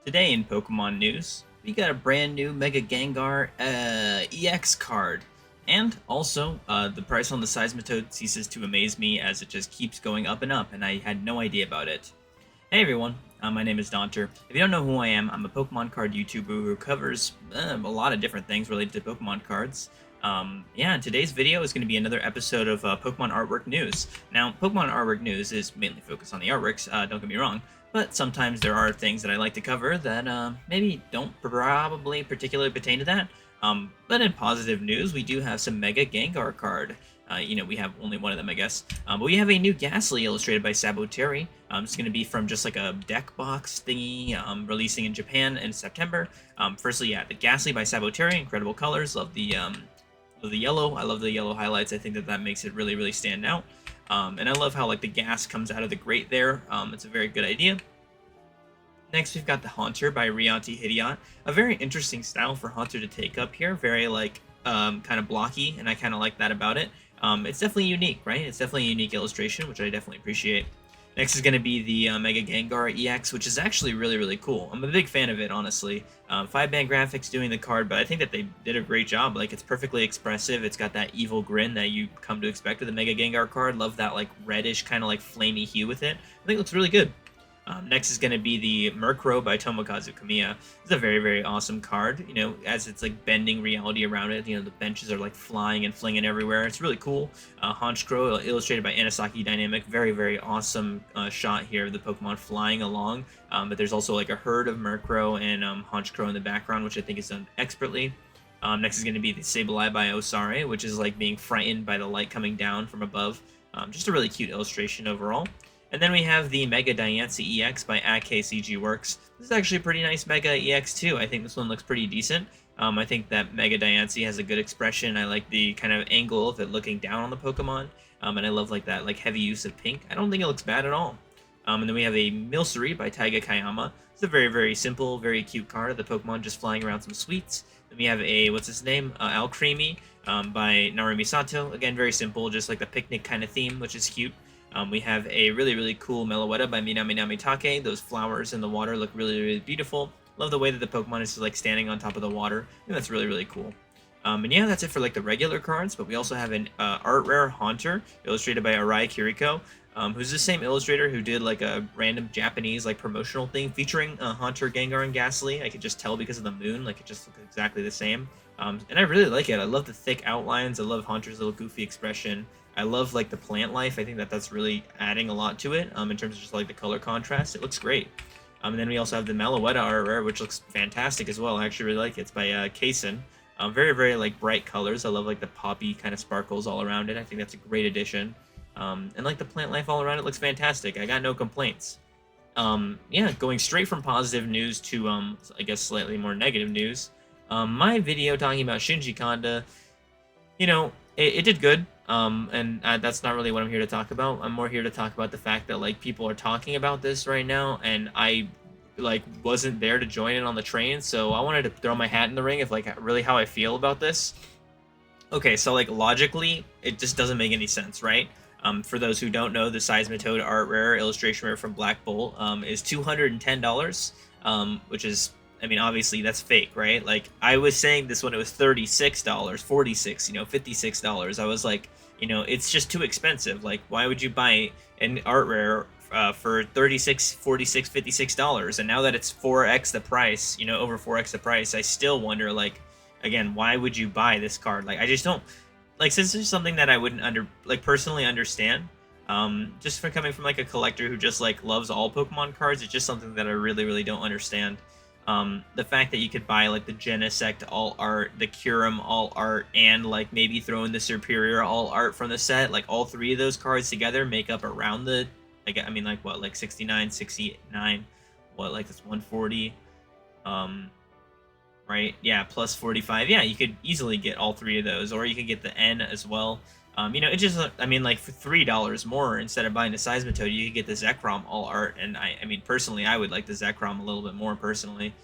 Today in Pokemon news, we got a brand new Mega Gengar EX card. And also, the price on the Seismitoad ceases to amaze me as it just keeps going up and up, and I had no idea about it. Hey everyone, my name is Donter. If you don't know who I am, I'm a Pokemon card YouTuber who covers a lot of different things related to Pokemon cards. Yeah, and today's video is going to be another episode of Pokemon Artwork News. Now, Pokemon Artwork News is mainly focused on the artworks, don't get me wrong, but sometimes there are things that I like to cover that maybe don't probably particularly pertain to that. But in positive news, we do have some Mega Gengar card. We have only one of them, I guess. But we have a new Ghastly illustrated by Saboteri. It's going to be from just like a deck box thingy, releasing in Japan in September. Firstly, yeah, the Ghastly by Saboteri, incredible colors. Love the yellow. I love the yellow highlights. I think that makes it really, really stand out. And I love how like the gas comes out of the grate there. It's a very good idea. Next, we've got the Haunter by Rianti Hideot. A very interesting style for Haunter to take up here. Very like kind of blocky, and I kind of like that about it. It's definitely unique, right? It's definitely a unique illustration, which I definitely appreciate. Next is going to be the Mega Gengar EX, which is actually really, really cool. I'm a big fan of it, honestly. 5-band graphics doing the card, but I think that they did a great job. Like, it's perfectly expressive. It's got that evil grin that you come to expect with the Mega Gengar card. Love that, like, reddish, kind of like flamey hue with it. I think it looks really good. Next is going to be the Murkrow by Tomokazu Kamiya. It's a very, very awesome card, as it's like bending reality around it. The benches are like flying and flinging everywhere. It's really cool. Honchkrow, illustrated by Anisaki Dynamic. Very, very awesome shot here of the Pokemon flying along. But there's also like a herd of Murkrow and Honchkrow in the background, which I think is done expertly. Next is going to be the Sableye by Osare, which is like being frightened by the light coming down from above. Just a really cute illustration overall. And then we have the Mega Diancie EX by AKCG Works. This is actually a pretty nice Mega EX too. I think this one looks pretty decent. I think that Mega Diancie has a good expression. I like the kind of angle of it looking down on the Pokemon. And I love like that like heavy use of pink. I don't think it looks bad at all. And then we have a Milcery by Taiga Kayama. It's a very, very simple, very cute card. The Pokemon just flying around some sweets. Then we have a, what's his name? Alcremie by Narumi Sato. Again, very simple, just like the picnic kind of theme, which is cute. We have a really, really cool Meloetta by Minami Namitake. Those flowers in the water look really, really beautiful. Love the way that the Pokemon is like standing on top of the water. I think that's really, really cool. And yeah, that's it for like the regular cards, but we also have an art rare Haunter illustrated by Arai Kiriko, who's the same illustrator who did like a random Japanese like promotional thing featuring Haunter, Gengar, and Ghastly. I could just tell because of the moon, like it just looks exactly the same. And I really like it. I love the thick outlines. I love Haunter's little goofy expression. I love like the plant life. I think that that's really adding a lot to it in terms of just like the color contrast. It looks great. And then we also have the Meloetta art rare, which looks fantastic as well. I actually really like it. It's by Kaysen. Very, very like bright colors. I love like the poppy kind of sparkles all around it. I think that's a great addition. And like the plant life all around it looks fantastic. I got no complaints. Yeah, going straight from positive news to I guess slightly more negative news. My video talking about Shinji Kanda, it did good. And that's not really what I'm here to talk about. I'm more here to talk about the fact that like people are talking about this right now, and I like wasn't there to join in on the train, so I wanted to throw my hat in the ring of like really how I feel about this. Okay, so like logically, it just doesn't make any sense, right? For those who don't know, the Seismitoad art rare illustration rare from Black Bolt is $210, which is, I mean, obviously that's fake, right? Like I was saying this when it was $36, $46, $56. I was like, it's just too expensive. Like, why would you buy an art rare for $36, $46, $56? And now that it's 4x the price, over 4x the price, I still wonder, like, again, why would you buy this card? Like, I just don't, like, since this is something that I wouldn't personally understand, just for coming from like a collector who just like loves all Pokemon cards, it's just something that I really, really don't understand. The fact that you could buy like the Genesect all art, the Kyurem all art, and like maybe throw in the Superior all art from the set, like all three of those cards together make up around the, like, I mean, like what, like 69, 69, what, like that's 140, right? Yeah, plus 45. Yeah, you could easily get all three of those, or you could get the N as well. It just, I mean, like for $3 more, instead of buying the Seismitoad, you could get the Zekrom all art. And I mean, personally, I would like the Zekrom a little bit more personally,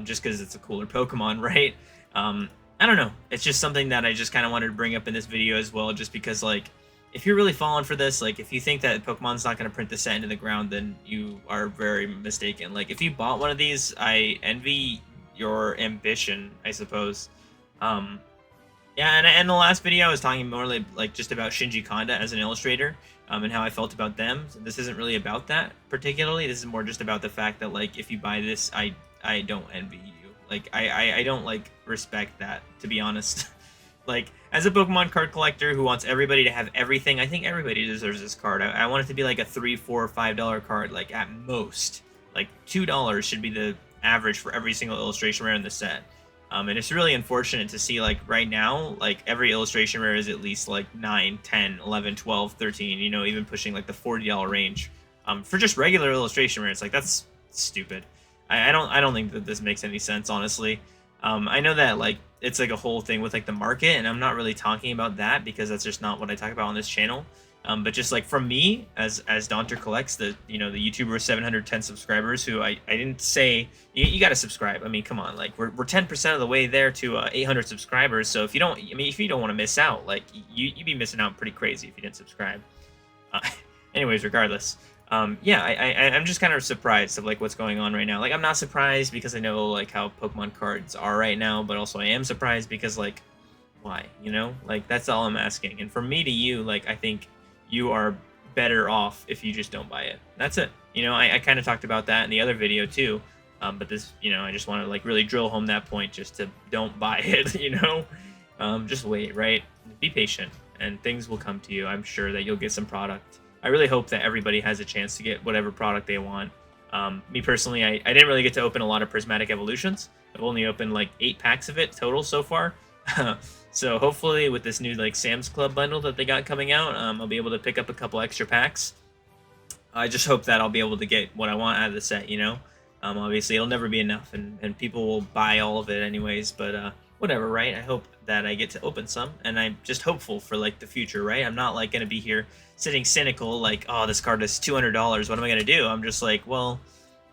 just because it's a cooler Pokemon, right? I don't know. It's just something that I just kind of wanted to bring up in this video as well, just because like if you're really falling for this, like if you think that Pokemon's not going to print the set into the ground, then you are very mistaken. Like if you bought one of these, I envy your ambition, I suppose. Um, yeah, and in the last video, I was talking more like just about Shinji Kanda as an illustrator, and how I felt about them. So this isn't really about that particularly. This is more just about the fact that like if you buy this, I don't envy you. Like I don't like respect that, to be honest. Like as a Pokemon card collector who wants everybody to have everything, I think everybody deserves this card. I want it to be like a $3, $4, $5 card, like at most. Like $2 should be the average for every single illustration rare in the set. And it's really unfortunate to see like right now, like every illustration rare is at least like 9, 10, 11, 12, 13, you know, even pushing like the $40 range. For just regular illustration rares, like that's stupid. I don't think that this makes any sense, honestly. I know that like it's like a whole thing with like the market, and I'm not really talking about that because that's just not what I talk about on this channel. But just like from me as Daunter Collects, the the YouTuber with 710 subscribers, who I didn't say you got to subscribe. I mean, come on, like we're 10% of the way there to 800 subscribers. So if you don't, I mean, if you don't want to miss out, like you'd be missing out pretty crazy if you didn't subscribe. Uh, anyways, regardless, yeah, I'm just kind of surprised of like what's going on right now. Like I'm not surprised because I know like how Pokemon cards are right now, but also I am surprised because like why, like that's all I'm asking. And from me to you, like I think you are better off if you just don't buy it. That's it. I kind of talked about that in the other video too. But this, I just want to like really drill home that point, just to don't buy it. Just wait, right? Be patient and things will come to you. I'm sure that you'll get some product. I really hope that everybody has a chance to get whatever product they want. Me personally, I didn't really get to open a lot of Prismatic Evolutions. I've only opened like 8 packs of it total so far. So hopefully with this new like Sam's Club bundle that they got coming out, I'll be able to pick up a couple extra packs. I just hope that I'll be able to get what I want out of the set, Obviously it'll never be enough, and people will buy all of it anyways, but whatever, right? I hope that I get to open some, and I'm just hopeful for like the future, right? I'm not like gonna be here sitting cynical like, oh, this card is $200, what am I gonna do? I'm just like, well,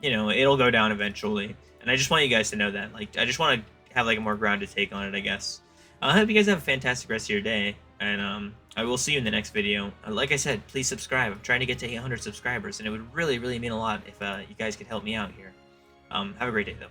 it'll go down eventually, and I just want you guys to know that. Like I just want to have like a more grounded take on it, I guess. I hope you guys have a fantastic rest of your day, and I will see you in the next video. Like I said, please subscribe. I'm trying to get to 800 subscribers, and it would really, really mean a lot if you guys could help me out here. Have a great day, though.